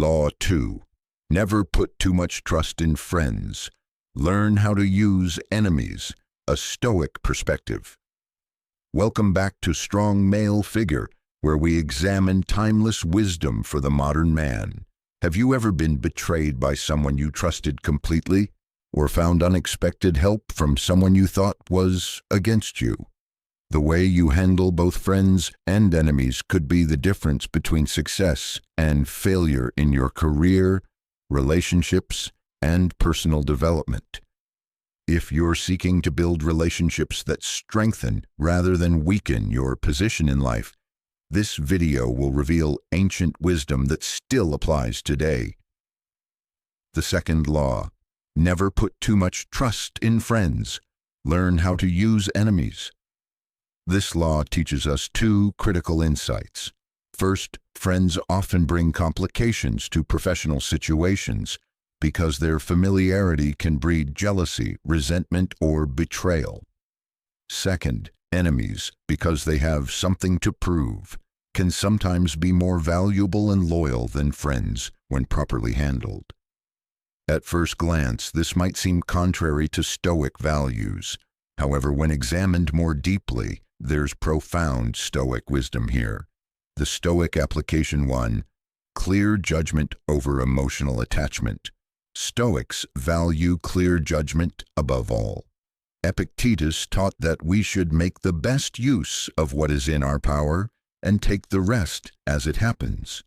Law 2. Never put too much trust in friends. Learn how to use enemies. A Stoic perspective. Welcome back to Strong Male Figure, where we examine timeless wisdom for the modern man. Have you ever been betrayed by someone you trusted completely, or found unexpected help from someone you thought was against you? The way you handle both friends and enemies could be the difference between success and failure in your career, relationships, and personal development. If you're seeking to build relationships that strengthen rather than weaken your position in life, this video will reveal ancient wisdom that still applies today. The second law: never put too much trust in friends. Learn how to use enemies. This law teaches us two critical insights. First, friends often bring complications to professional situations because their familiarity can breed jealousy, resentment, or betrayal. Second, enemies, because they have something to prove, can sometimes be more valuable and loyal than friends when properly handled. At first glance, this might seem contrary to Stoic values. However, when examined more deeply, there's profound Stoic wisdom here. The Stoic application 1: clear judgment over emotional attachment. Stoics value clear judgment above all. Epictetus taught that we should make the best use of what is in our power and take the rest as it happens.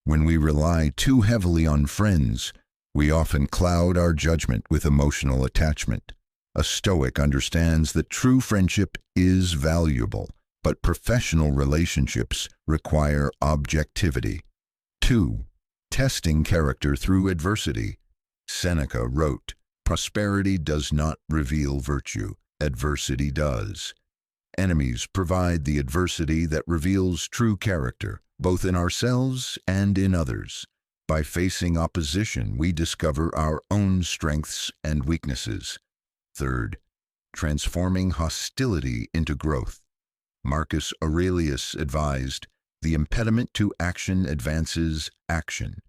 When we rely too heavily on friends, we often cloud our judgment with emotional attachment. A Stoic understands that true friendship is valuable, but professional relationships require objectivity. 2. Testing character through adversity. Seneca wrote, "Prosperity does not reveal virtue, adversity does." Enemies provide the adversity that reveals true character, both in ourselves and in others. By facing opposition, we discover our own strengths and weaknesses. Third, transforming hostility into growth. Marcus Aurelius advised, "The impediment to action advances action.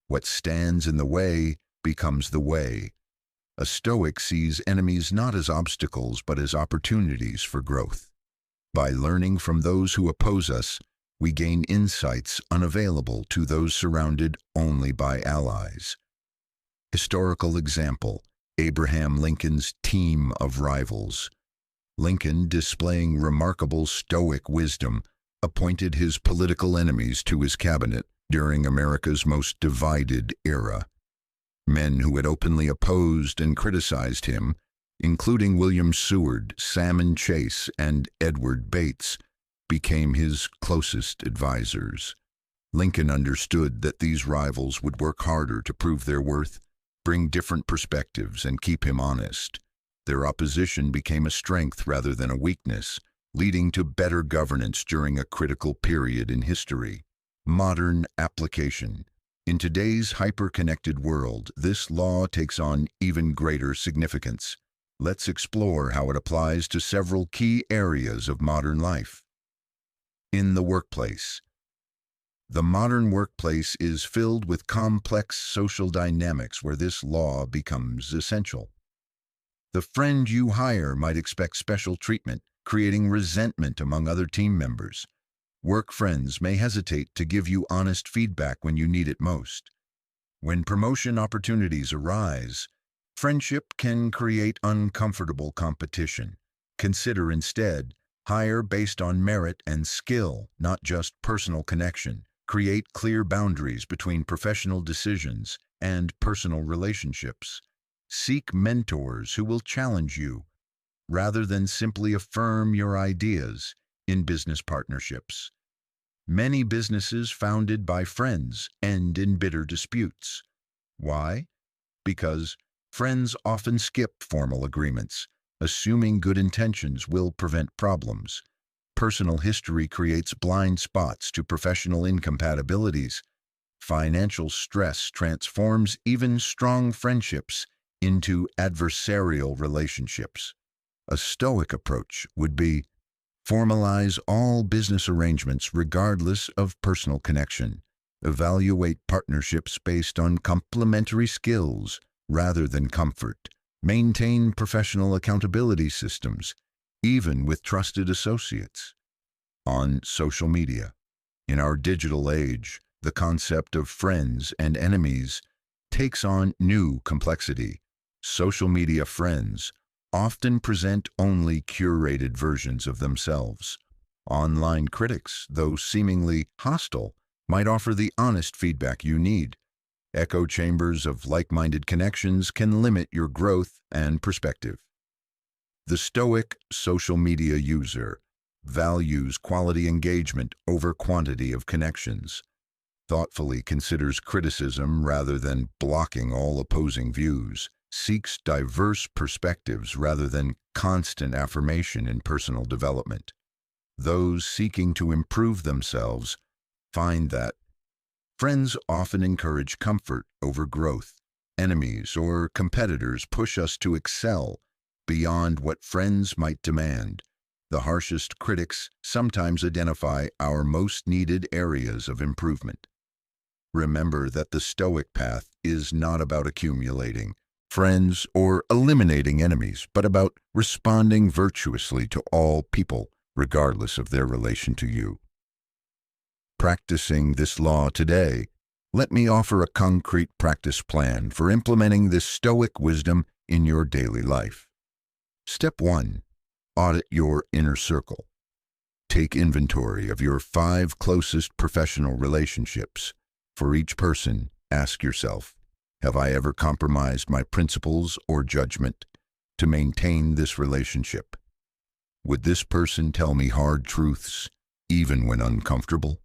What stands in the way becomes the way." A Stoic sees enemies not as obstacles but as opportunities for growth. By learning from those who oppose us, we gain insights unavailable to those surrounded only by allies. Historical example: Abraham Lincoln's team of rivals. Lincoln, displaying remarkable Stoic wisdom, appointed his political enemies to his cabinet during America's most divided era. Men who had openly opposed and criticized him, including William Seward, Salmon Chase, and Edward Bates, became his closest advisors. Lincoln understood that these rivals would work harder to prove their worth, bring different perspectives, and keep him honest. Their opposition became a strength rather than a weakness, leading to better governance during a critical period in history. Modern application. In today's hyper-connected world, this law takes on even greater significance. Let's explore how it applies to several key areas of modern life. In the workplace. The modern workplace is filled with complex social dynamics where this law becomes essential. The friend you hire might expect special treatment, creating resentment among other team members. Work friends may hesitate to give you honest feedback when you need it most. When promotion opportunities arise, friendship can create uncomfortable competition. Consider instead, hire based on merit and skill, not just personal connection. Create clear boundaries between professional decisions and personal relationships. Seek mentors who will challenge you, rather than simply affirm your ideas in business partnerships. Many businesses founded by friends end in bitter disputes. Why? Because friends often skip formal agreements, assuming good intentions will prevent problems. Personal history creates blind spots to professional incompatibilities. Financial stress transforms even strong friendships into adversarial relationships. A Stoic approach would be: formalize all business arrangements regardless of personal connection. Evaluate partnerships based on complementary skills rather than comfort. Maintain professional accountability systems, even with trusted associates. On social media. In our digital age, the concept of friends and enemies takes on new complexity. Social media friends often present only curated versions of themselves. Online critics, though seemingly hostile, might offer the honest feedback you need. Echo chambers of like-minded connections can limit your growth and perspective. The stoic social media user values quality engagement over quantity of connections, thoughtfully considers criticism rather than blocking all opposing views, seeks diverse perspectives rather than constant affirmation in personal development. Those seeking to improve themselves find that friends often encourage comfort over growth. Enemies or competitors push us to excel beyond what friends might demand. The harshest critics sometimes identify our most needed areas of improvement. Remember that the Stoic path is not about accumulating friends or eliminating enemies, but about responding virtuously to all people, regardless of their relation to you. Practicing this law today, let me offer a concrete practice plan for implementing this Stoic wisdom in your daily life. Step 1. Audit your inner circle. Take inventory of your 5 closest professional relationships. For each person, ask yourself, have I ever compromised my principles or judgment to maintain this relationship? Would this person tell me hard truths, even when uncomfortable?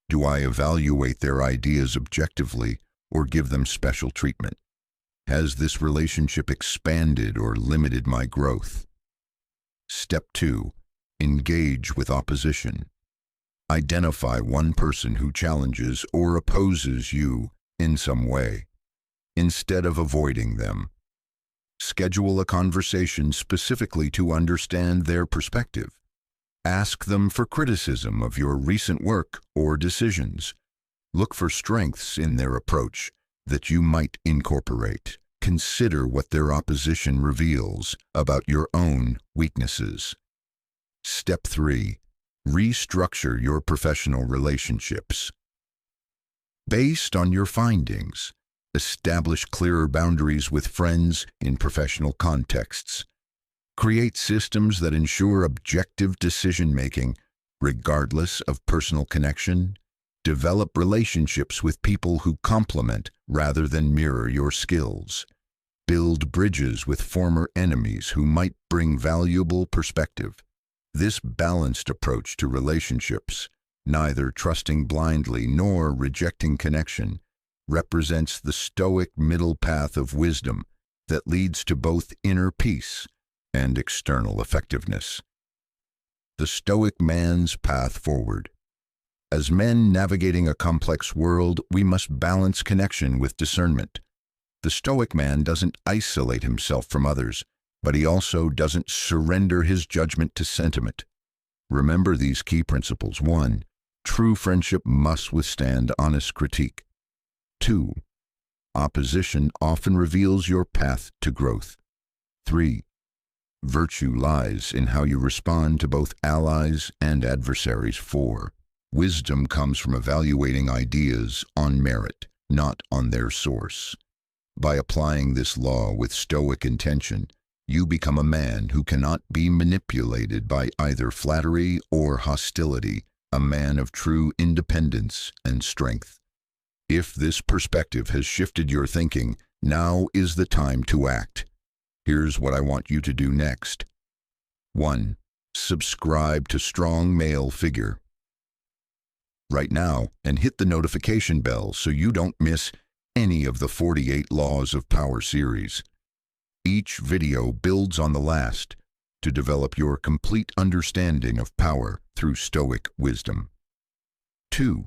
Do I evaluate their ideas objectively or give them special treatment? Has this relationship expanded or limited my growth? Step 2. Engage with opposition. Identify one person who challenges or opposes you in some way. Instead of avoiding them, schedule a conversation specifically to understand their perspective. Ask them for criticism of your recent work or decisions. Look for strengths in their approach that you might incorporate. Consider what their opposition reveals about your own weaknesses. Step 3. Restructure your professional relationships. Based on your findings, establish clearer boundaries with friends in professional contexts. Create systems that ensure objective decision-making, regardless of personal connection. Develop relationships with people who complement rather than mirror your skills. Build bridges with former enemies who might bring valuable perspective. This balanced approach to relationships, neither trusting blindly nor rejecting connection, represents the Stoic middle path of wisdom that leads to both inner peace and external effectiveness. The Stoic man's path forward. As men navigating a complex world, we must balance connection with discernment. The Stoic man doesn't isolate himself from others, but he also doesn't surrender his judgment to sentiment. Remember these key principles. 1. True friendship must withstand honest critique. 2. Opposition often reveals your path to growth. 3. Virtue lies in how you respond to both allies and adversaries. 4. Wisdom comes from evaluating ideas on merit, not on their source. By applying this law with Stoic intention, you become a man who cannot be manipulated by either flattery or hostility, a man of true independence and strength. If this perspective has shifted your thinking, now is the time to act. Here's what I want you to do next. 1. Subscribe to Strong Male Figure right now and hit the notification bell so you don't miss any of the 48 Laws of Power series. Each video builds on the last to develop your complete understanding of power through Stoic wisdom. 2.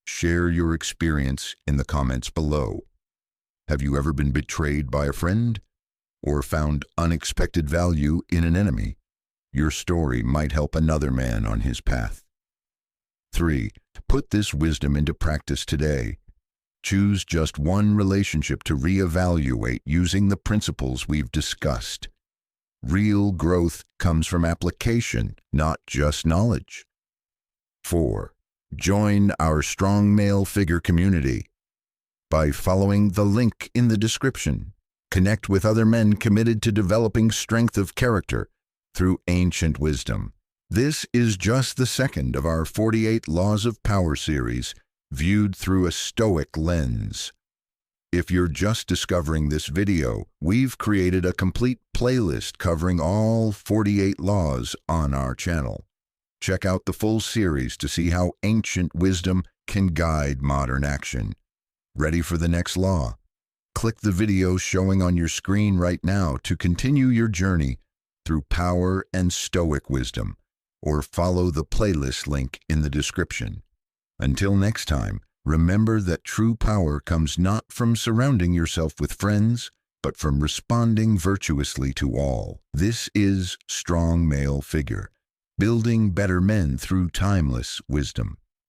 Share your experience in the comments below. Have you ever been betrayed by a friend or found unexpected value in an enemy? Your story might help another man on his path. 3. Put this wisdom into practice today. Choose just one relationship to reevaluate using the principles we've discussed. Real growth comes from application, not just knowledge. 4. Join our strong male figure community. By following the link in the description, connect with other men committed to developing strength of character through ancient wisdom. This is just the second of our 48 Laws of Power series, viewed through a Stoic lens. If you're just discovering this video, we've created a complete playlist covering all 48 laws on our channel. Check out the full series to see how ancient wisdom can guide modern action. Ready for the next law? Click the video showing on your screen right now to continue your journey through power and Stoic wisdom, or follow the playlist link in the description. Until next time, remember that true power comes not from surrounding yourself with friends, but from responding virtuously to all. This is Strong Male Figure, building better men through timeless wisdom.